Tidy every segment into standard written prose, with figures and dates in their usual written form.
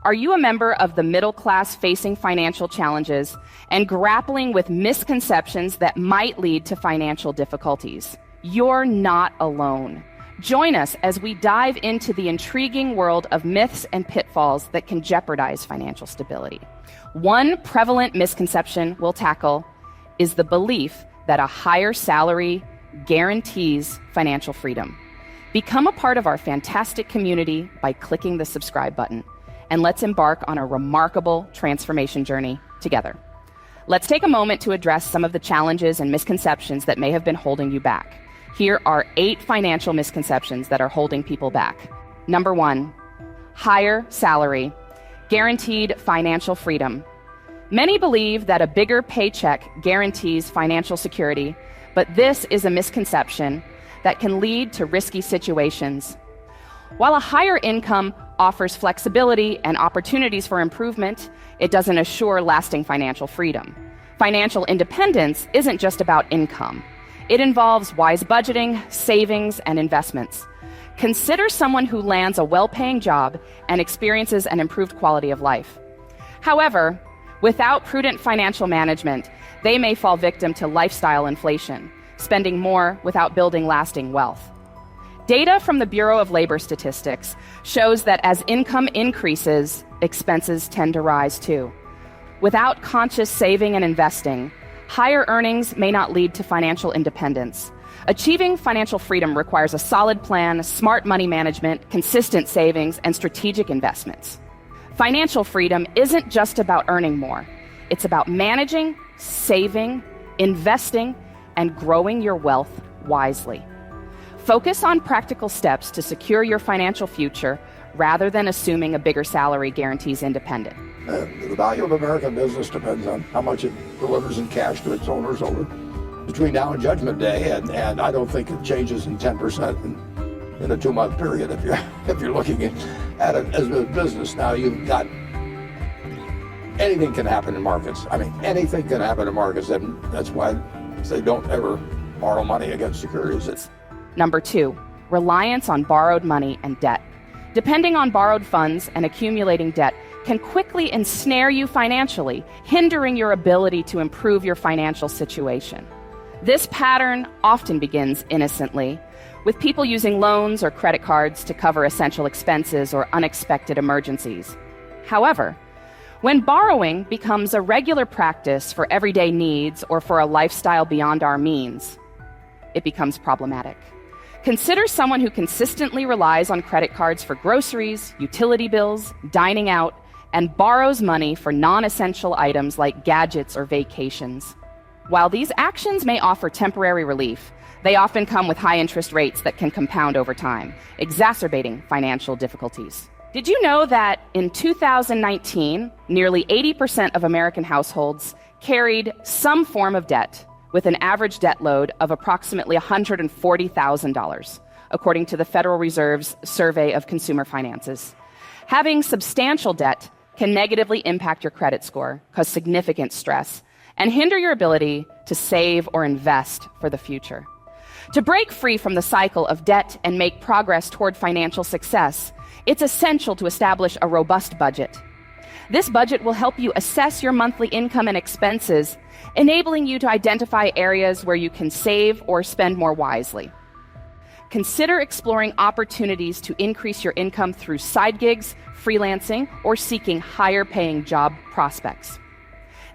Are you a member of the middle class facing financial challenges and grappling with misconceptions that might lead to financial difficulties? You're not alone. Join us as we dive into the intriguing world of myths and pitfalls that can jeopardize financial stability. One prevalent misconception we'll tackle is the belief that a higher salary guarantees financial freedom. Become a part of our fantastic community by clicking the subscribe button, and let's embark on a remarkable transformation journey together. Let's take a moment to address some of the challenges and misconceptions that may have been holding you back. Here are 8 financial misconceptions that are holding people back. Number 1, higher salary, guaranteed financial freedom. Many believe that a bigger paycheck guarantees financial security, but this is a misconception that can lead to risky situations. While a higher income offers flexibility and opportunities for improvement, it doesn't assure lasting financial freedom. Financial independence isn't just about income. It involves wise budgeting, savings, and investments. Consider someone who lands a well-paying job and experiences an improved quality of life. However, without prudent financial management, they may fall victim to lifestyle inflation, spending more without building lasting wealth. Data from the Bureau of Labor Statistics shows that as income increases, expenses tend to rise too. Without conscious saving and investing, higher earnings may not lead to financial independence. Achieving financial freedom requires a solid plan, smart money management, consistent savings, and strategic investments. Financial freedom isn't just about earning more. It's about managing, saving, investing, and growing your wealth wisely. Focus on practical steps to secure your financial future rather than assuming a bigger salary guarantees independence. The value of American business depends on how much it delivers in cash to its owners over between now and Judgment Day, and I don't think it changes in 10% in a 2-month period if you're looking at it as a business. Now you've got anything can happen in markets. I mean, anything can happen in markets, and that's why they don't ever borrow money against securities. Number 2, reliance on borrowed money and debt. Depending on borrowed funds and accumulating debt can quickly ensnare you financially, hindering your ability to improve your financial situation. This pattern often begins innocently, with people using loans or credit cards to cover essential expenses or unexpected emergencies. However, when borrowing becomes a regular practice for everyday needs or for a lifestyle beyond our means, it becomes problematic. Consider someone who consistently relies on credit cards for groceries, utility bills, dining out, and borrows money for non-essential items like gadgets or vacations. While these actions may offer temporary relief, they often come with high interest rates that can compound over time, exacerbating financial difficulties. Did you know that in 2019, nearly 80% of American households carried some form of debt, with an average debt load of approximately $140,000, according to the Federal Reserve's Survey of Consumer Finances? Having substantial debt can negatively impact your credit score, cause significant stress, and hinder your ability to save or invest for the future. To break free from the cycle of debt and make progress toward financial success, it's essential to establish a robust budget. This budget will help you assess your monthly income and expenses, enabling you to identify areas where you can save or spend more wisely. Consider exploring opportunities to increase your income through side gigs, freelancing, or seeking higher-paying job prospects.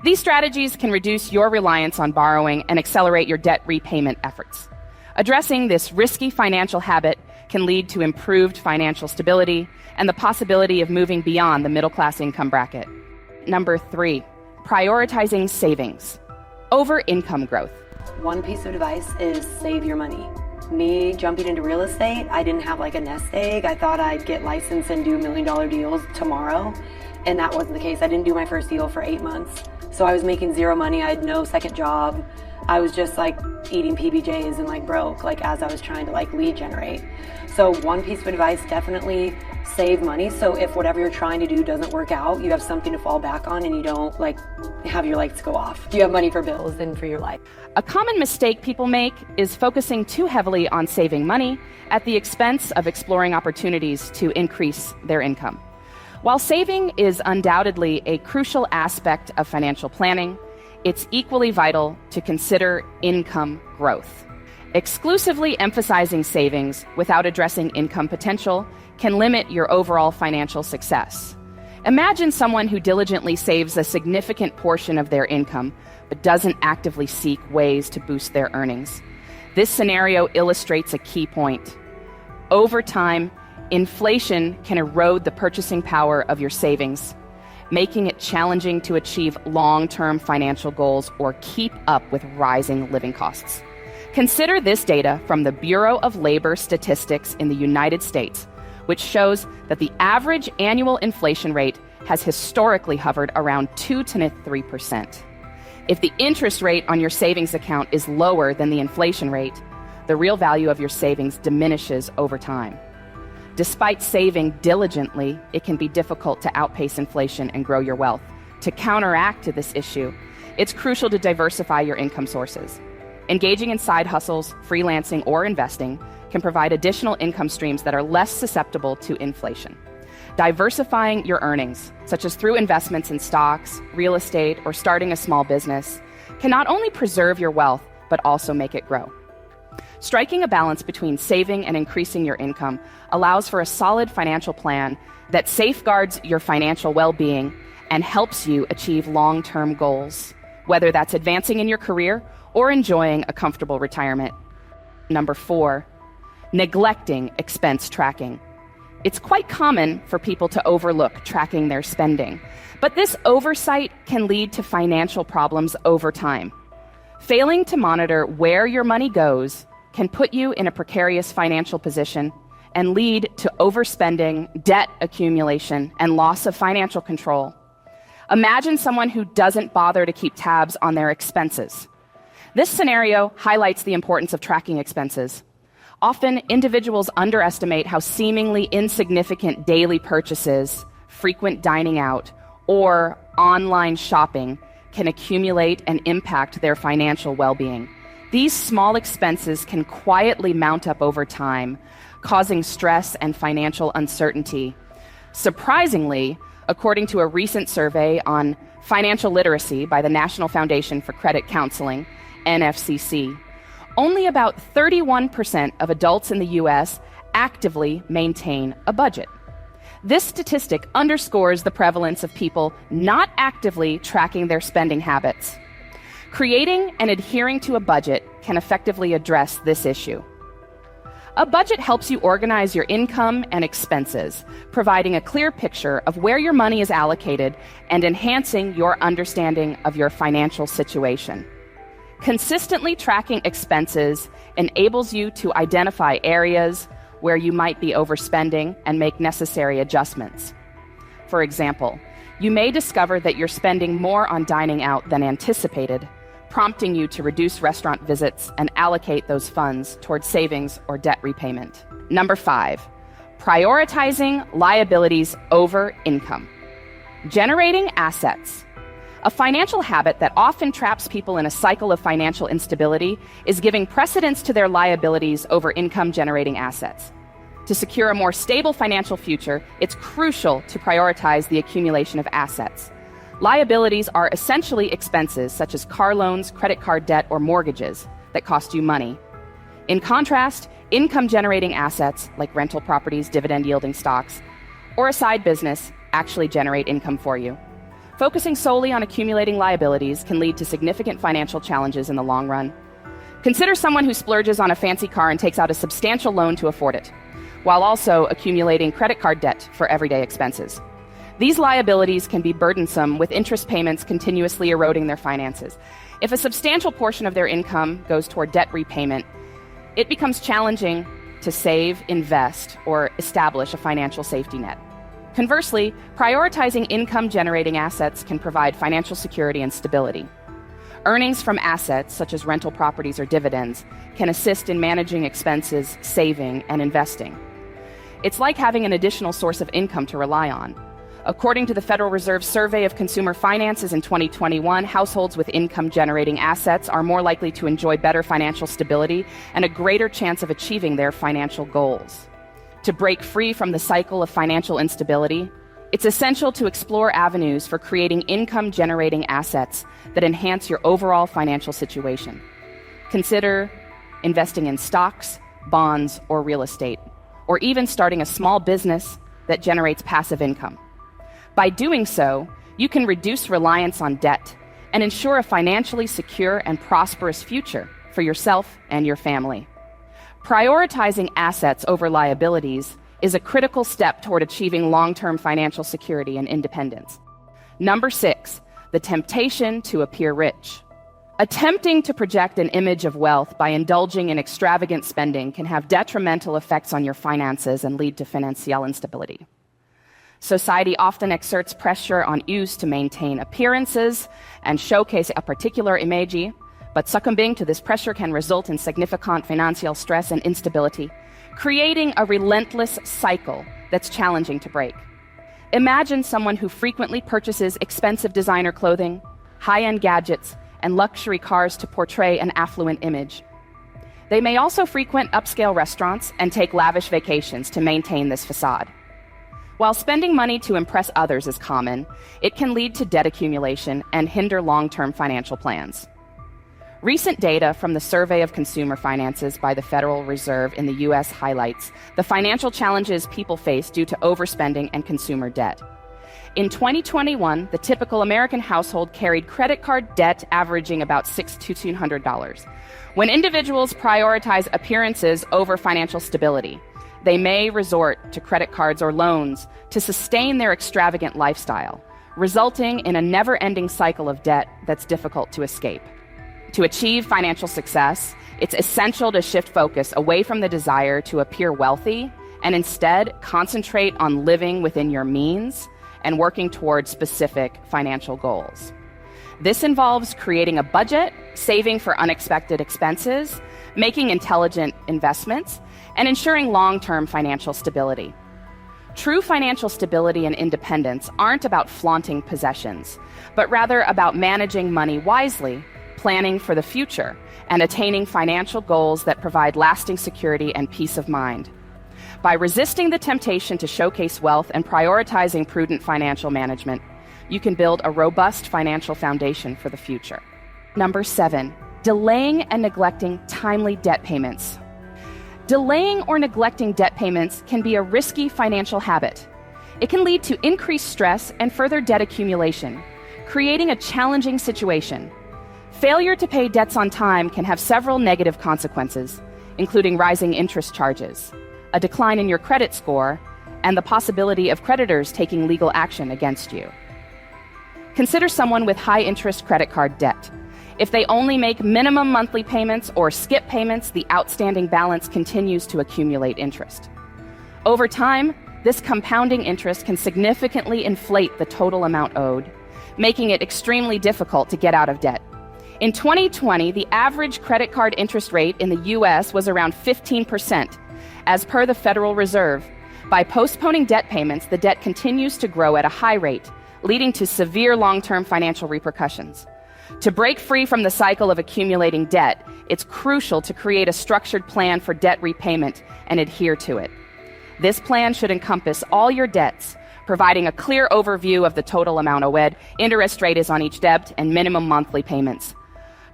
These strategies can reduce your reliance on borrowing and accelerate your debt repayment efforts. Addressing this risky financial habit can lead to improved financial stability and the possibility of moving beyond the middle-class income bracket. Number 3, prioritizing savings over income growth. One piece of advice is save your money. Me jumping into real estate, I didn't have like a nest egg. I thought I'd get licensed and do $1 million deals tomorrow, and that wasn't the case. I didn't do my first deal for 8 months. So I was making zero money. I had no second job. I was just like eating PBJs and like broke, like as I was trying to like lead generate. So one piece of advice, definitely save money. So if whatever you're trying to do doesn't work out, you have something to fall back on and you don't like have your lights go off. You have money for bills and for your life. A common mistake people make is focusing too heavily on saving money at the expense of exploring opportunities to increase their income. While saving is undoubtedly a crucial aspect of financial planning, it's equally vital to consider income growth. Exclusively emphasizing savings without addressing income potential can limit your overall financial success. Imagine someone who diligently saves a significant portion of their income but doesn't actively seek ways to boost their earnings. This scenario illustrates a key point. Over time, inflation can erode the purchasing power of your savings, making it challenging to achieve long-term financial goals or keep up with rising living costs. Consider this data from the Bureau of Labor Statistics in the United States, which shows that the average annual inflation rate has historically hovered around 2 to 3%. If the interest rate on your savings account is lower than the inflation rate, the real value of your savings diminishes over time. Despite saving diligently, it can be difficult to outpace inflation and grow your wealth. To counteract this issue, it's crucial to diversify your income sources. Engaging in side hustles, freelancing, or investing can provide additional income streams that are less susceptible to inflation. Diversifying your earnings, such as through investments in stocks, real estate, or starting a small business, can not only preserve your wealth, but also make it grow. Striking a balance between saving and increasing your income allows for a solid financial plan that safeguards your financial well-being and helps you achieve long-term goals, whether that's advancing in your career or enjoying a comfortable retirement. Number 4, neglecting expense tracking. It's quite common for people to overlook tracking their spending, but this oversight can lead to financial problems over time. Failing to monitor where your money goes can put you in a precarious financial position and lead to overspending, debt accumulation, and loss of financial control. Imagine someone who doesn't bother to keep tabs on their expenses. This scenario highlights the importance of tracking expenses. Often, individuals underestimate how seemingly insignificant daily purchases, frequent dining out, or online shopping can accumulate and impact their financial well-being. These small expenses can quietly mount up over time, causing stress and financial uncertainty. Surprisingly, according to a recent survey on financial literacy by the National Foundation for Credit Counseling, NFCC, only about 31% of adults in the U.S. actively maintain a budget. This statistic underscores the prevalence of people not actively tracking their spending habits. Creating and adhering to a budget can effectively address this issue. A budget helps you organize your income and expenses, providing a clear picture of where your money is allocated and enhancing your understanding of your financial situation. Consistently tracking expenses enables you to identify areas where you might be overspending and make necessary adjustments. For example, you may discover that you're spending more on dining out than anticipated, prompting you to reduce restaurant visits and allocate those funds towards savings or debt repayment. Number 5, prioritizing liabilities over income. Generating assets. A financial habit that often traps people in a cycle of financial instability is giving precedence to their liabilities over income-generating assets. To secure a more stable financial future, it's crucial to prioritize the accumulation of assets. Liabilities are essentially expenses such as car loans, credit card debt, or mortgages that cost you money. In contrast, income-generating assets like rental properties, dividend-yielding stocks, or a side business actually generate income for you. Focusing solely on accumulating liabilities can lead to significant financial challenges in the long run. Consider someone who splurges on a fancy car and takes out a substantial loan to afford it, while also accumulating credit card debt for everyday expenses. These liabilities can be burdensome, with interest payments continuously eroding their finances. If a substantial portion of their income goes toward debt repayment, it becomes challenging to save, invest, or establish a financial safety net. Conversely, prioritizing income-generating assets can provide financial security and stability. Earnings from assets, such as rental properties or dividends, can assist in managing expenses, saving, and investing. It's like having an additional source of income to rely on. According to the Federal Reserve Survey of Consumer Finances in 2021, households with income-generating assets are more likely to enjoy better financial stability and a greater chance of achieving their financial goals. To break free from the cycle of financial instability, It's essential to explore avenues for creating income-generating assets that enhance your overall financial situation. Consider investing in stocks, bonds, or real estate, or even starting a small business that generates passive income. By doing so, you can reduce reliance on debt and ensure a financially secure and prosperous future for yourself and your family. Prioritizing assets over liabilities is a critical step toward achieving long-term financial security and independence. Number 6, the temptation to appear rich. Attempting to project an image of wealth by indulging in extravagant spending can have detrimental effects on your finances and lead to financial instability. Society often exerts pressure on youth to maintain appearances and showcase a particular image, but succumbing to this pressure can result in significant financial stress and instability, creating a relentless cycle that's challenging to break. Imagine someone who frequently purchases expensive designer clothing, high-end gadgets, and luxury cars to portray an affluent image. They may also frequent upscale restaurants and take lavish vacations to maintain this facade. While spending money to impress others is common, it can lead to debt accumulation and hinder long-term financial plans. Recent data from the Survey of Consumer Finances by the Federal Reserve in the U.S. highlights the financial challenges people face due to overspending and consumer debt. In 2021, the typical American household carried credit card debt averaging about $600 to $1,200. When individuals prioritize appearances over financial stability, they may resort to credit cards or loans to sustain their extravagant lifestyle, resulting in a never-ending cycle of debt that's difficult to escape. To achieve financial success, it's essential to shift focus away from the desire to appear wealthy and instead concentrate on living within your means and working towards specific financial goals. This involves creating a budget, saving for unexpected expenses, making intelligent investments, and ensuring long-term financial stability. True financial stability and independence aren't about flaunting possessions, but rather about managing money wisely, planning for the future, and attaining financial goals that provide lasting security and peace of mind. By resisting the temptation to showcase wealth and prioritizing prudent financial management, you can build a robust financial foundation for the future. Number 7, delaying and neglecting timely debt payments. Delaying or neglecting debt payments can be a risky financial habit. It can lead to increased stress and further debt accumulation, creating a challenging situation. Failure to pay debts on time can have several negative consequences, including rising interest charges, a decline in your credit score, and the possibility of creditors taking legal action against you. Consider someone with high-interest credit card debt. If they only make minimum monthly payments or skip payments, the outstanding balance continues to accumulate interest. Over time, this compounding interest can significantly inflate the total amount owed, making it extremely difficult to get out of debt. In 2020, the average credit card interest rate in the U.S. was around 15%, as per the Federal Reserve. By postponing debt payments, the debt continues to grow at a high rate, leading to severe long-term financial repercussions. To break free from the cycle of accumulating debt, it's crucial to create a structured plan for debt repayment and adhere to it. This plan should encompass all your debts, providing a clear overview of the total amount owed, interest rate is on each debt, and minimum monthly payments.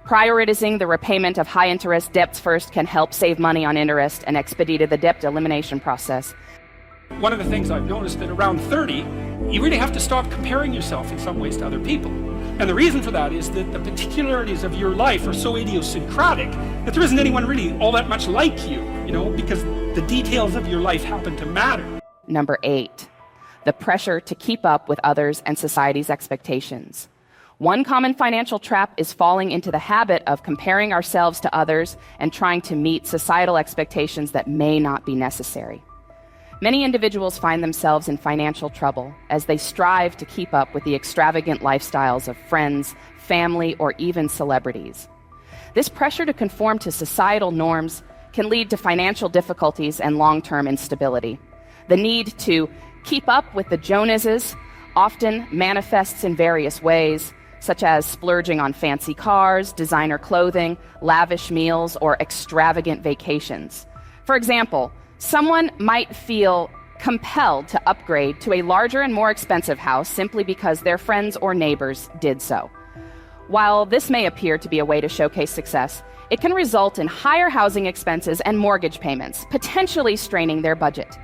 Prioritizing the repayment of high-interest debts first can help save money on interest and expedite the debt elimination process. One of the things I've noticed that around 30, you really have to stop comparing yourself in some ways to other people. And the reason for that is that the particularities of your life are so idiosyncratic that there isn't anyone really all that much like you, because the details of your life happen to matter. Number 8, the pressure to keep up with others and society's expectations. One common financial trap is falling into the habit of comparing ourselves to others and trying to meet societal expectations that may not be necessary. Many individuals find themselves in financial trouble as they strive to keep up with the extravagant lifestyles of friends, family, or even celebrities. This pressure to conform to societal norms can lead to financial difficulties and long-term instability. The need to keep up with the Joneses often manifests in various ways, such as splurging on fancy cars, designer clothing, lavish meals, or extravagant vacations. For example, someone might feel compelled to upgrade to a larger and more expensive house simply because their friends or neighbors did so. While this may appear to be a way to showcase success, it can result in higher housing expenses and mortgage payments, potentially straining their budget.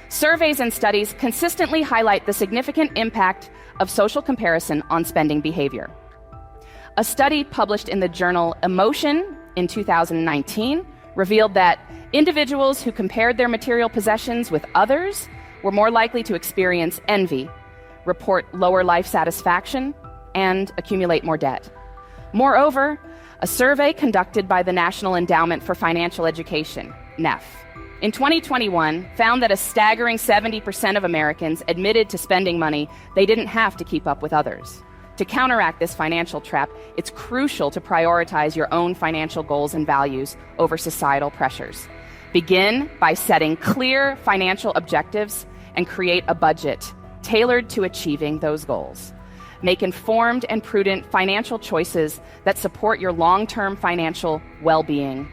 Surveys and studies consistently highlight the significant impact of social comparison on spending behavior. A study published in the journal Emotion in 2019 revealed that individuals who compared their material possessions with others were more likely to experience envy, report lower life satisfaction, and accumulate more debt. Moreover, a survey conducted by the National Endowment for Financial Education, NEF, in 2021 found that a staggering 70% of Americans admitted to spending money they didn't have to keep up with others. To counteract this financial trap, it's crucial to prioritize your own financial goals and values over societal pressures. Begin by setting clear financial objectives and create a budget tailored to achieving those goals. Make informed and prudent financial choices that support your long-term financial well-being.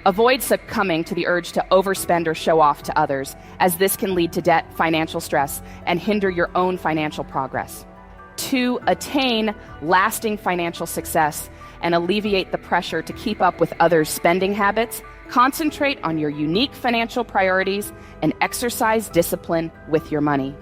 Avoid succumbing to the urge to overspend or show off to others, as this can lead to debt, financial stress, and hinder your own financial progress. To attain lasting financial success and alleviate the pressure to keep up with others' spending habits, concentrate on your unique financial priorities and exercise discipline with your money.